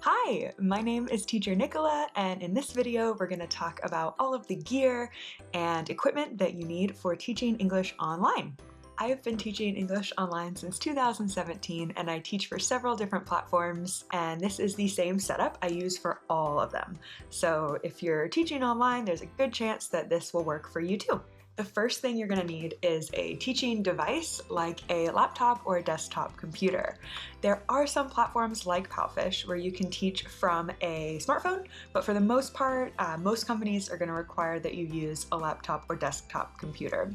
Hi, my name is Teacher Nicola, and in this video we're going to talk about all of the gear and equipment that you need for teaching English online. I have been teaching English online since 2017, and I teach for several different platforms, and this is the same setup I use for all of them. So if you're teaching online, there's a good chance that this will work for you too. The first thing you're going to need is a teaching device like a laptop or a desktop computer. There are some platforms like Powfish where you can teach from a smartphone, but for the most part, most companies are going to require that you use a laptop or desktop computer.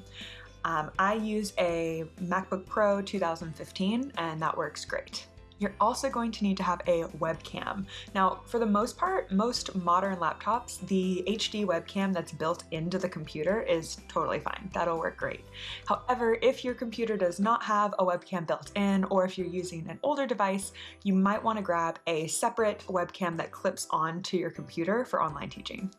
I use a MacBook Pro 2015 and that works great. You're also going to need to have a webcam. Now, for the most part, most modern laptops, the HD webcam that's built into the computer is totally fine. That'll work great. However, if your computer does not have a webcam built in, or if you're using an older device, you might want to grab a separate webcam that clips onto your computer for online teaching.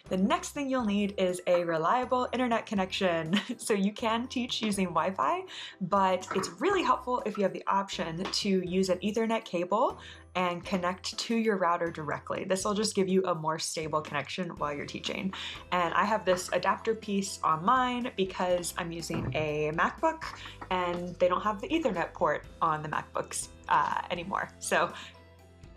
The next thing you'll need is a reliable internet connection. So you can teach using Wi-Fi, but it's really helpful if you have the option to use an Ethernet cable and connect to your router directly. This will just give you a more stable connection while you're teaching. And I have this adapter piece on mine because I'm using a MacBook and they don't have the Ethernet port on the MacBooks anymore. So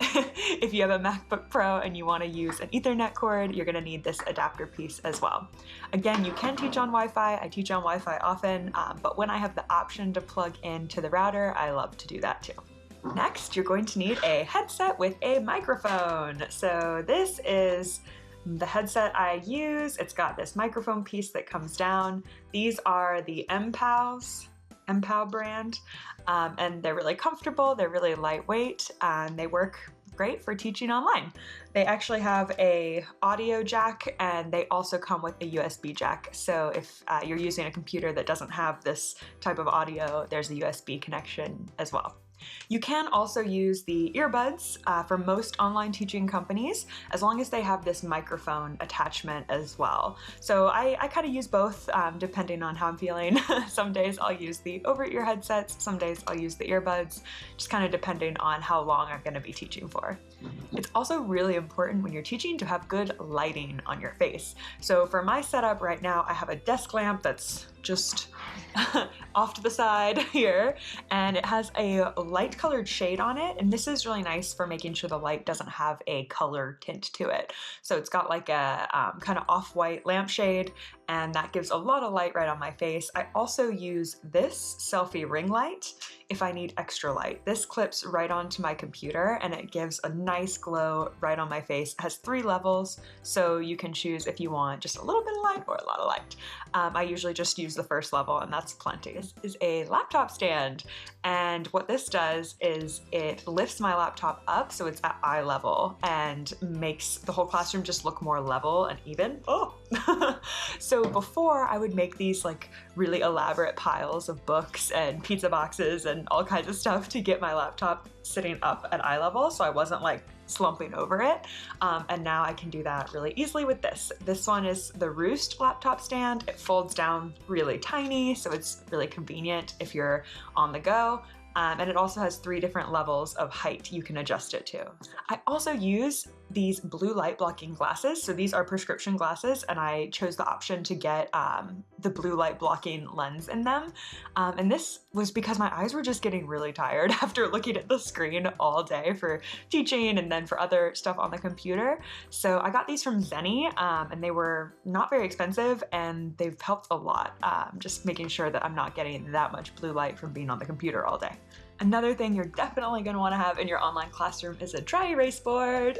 if you have a MacBook Pro and you want to use an Ethernet cord, you're going to need this adapter piece as well. Again, you can teach on Wi-Fi. I teach on Wi-Fi often, but when I have the option to plug into the router, I love to do that too. Next, you're going to need a headset with a microphone. So this is the headset I use. It's got this microphone piece that comes down. These are the MPOW brand, and they're really comfortable, they're really lightweight, and they work great for teaching online. They actually have a audio jack and they also come with a USB jack. So if you're using a computer that doesn't have this type of audio, there's a USB connection as well. You can also use the earbuds for most online teaching companies, as long as they have this microphone attachment as well. So I kind of use both depending on how I'm feeling. Some days I'll use the over-ear headsets, some days I'll use the earbuds, just kind of depending on how long I'm going to be teaching for. It's also really important when you're teaching to have good lighting on your face. So for my setup right now, I have a desk lamp that's just off to the side here, and it has a light colored shade on it, and this is really nice for making sure the light doesn't have a color tint to it. So it's got like a kind of off-white lampshade, and that gives a lot of light right on my face. I also use this selfie ring light if I need extra light. This clips right onto my computer and it gives a nice glow right on my face. It has 3 levels, so you can choose if you want just a little bit of light or a lot of light. I usually just use the first level and that's plenty. This is a laptop stand, and what this does is it lifts my laptop up so it's at eye level and makes the whole classroom just look more level and even. Oh! So before I would make these like really elaborate piles of books and pizza boxes and all kinds of stuff to get my laptop sitting up at eye level so I wasn't like slumping over it, and now I can do that really easily with this. This one is the Roost laptop stand. It folds down really tiny, so it's really convenient if you're on the go. And it also has 3 different levels of height you can adjust it to. I also use these blue light blocking glasses. So these are prescription glasses, and I chose the option to get the blue light blocking lens in them. And this was because my eyes were just getting really tired after looking at the screen all day for teaching and then for other stuff on the computer. So I got these from Zenni, and they were not very expensive and they've helped a lot, just making sure that I'm not getting that much blue light from being on the computer all day. Another thing you're definitely going to want to have in your online classroom is a dry erase board.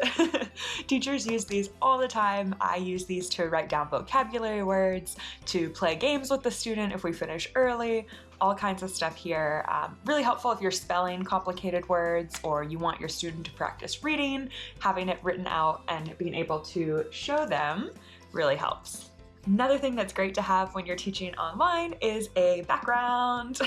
Teachers use these all the time. I use these to write down vocabulary words, to play games with the student if we finish early, all kinds of stuff here. Really helpful if you're spelling complicated words or you want your student to practice reading. Having it written out and being able to show them really helps. Another thing that's great to have when you're teaching online is a background.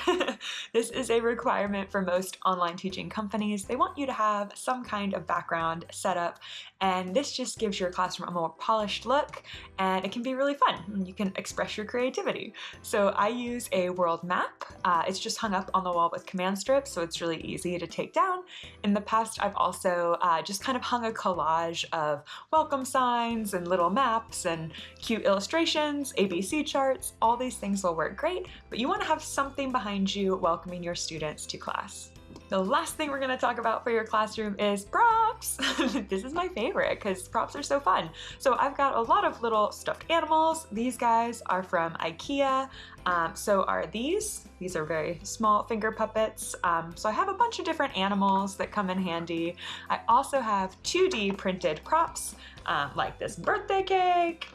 This is a requirement for most online teaching companies. They want you to have some kind of background set up, and this just gives your classroom a more polished look, and it can be really fun. You can express your creativity. So I use a world map. It's just hung up on the wall with command strips, so it's really easy to take down. In the past, I've also just kind of hung a collage of welcome signs and little maps and cute illustrations, ABC charts. All these things will work great, but you want to have something behind you welcoming your students to class. The last thing we're going to talk about for your classroom is props. This is my favorite because props are so fun. So I've got a lot of little stuffed animals. These guys are from IKEA. So are these. These are very small finger puppets. So I have a bunch of different animals that come in handy. I also have 2D printed props, like this birthday cake.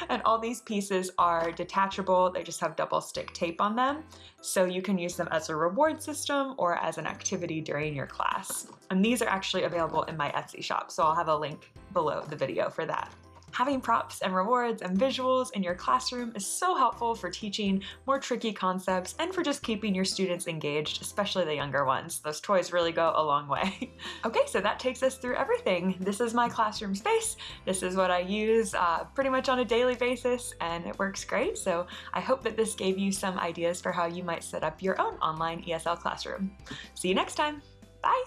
And all these pieces are detachable. They just have double stick tape on them. So you can use them as a reward system or as an activity during your class. And these are actually available in my Etsy shop, so I'll have a link below the video for that. Having props and rewards and visuals in your classroom is so helpful for teaching more tricky concepts and for just keeping your students engaged, especially the younger ones. Those toys really go a long way. Okay, so that takes us through everything. This is my classroom space. This is what I use pretty much on a daily basis, and it works great. So I hope that this gave you some ideas for how you might set up your own online ESL classroom. See you next time. Bye.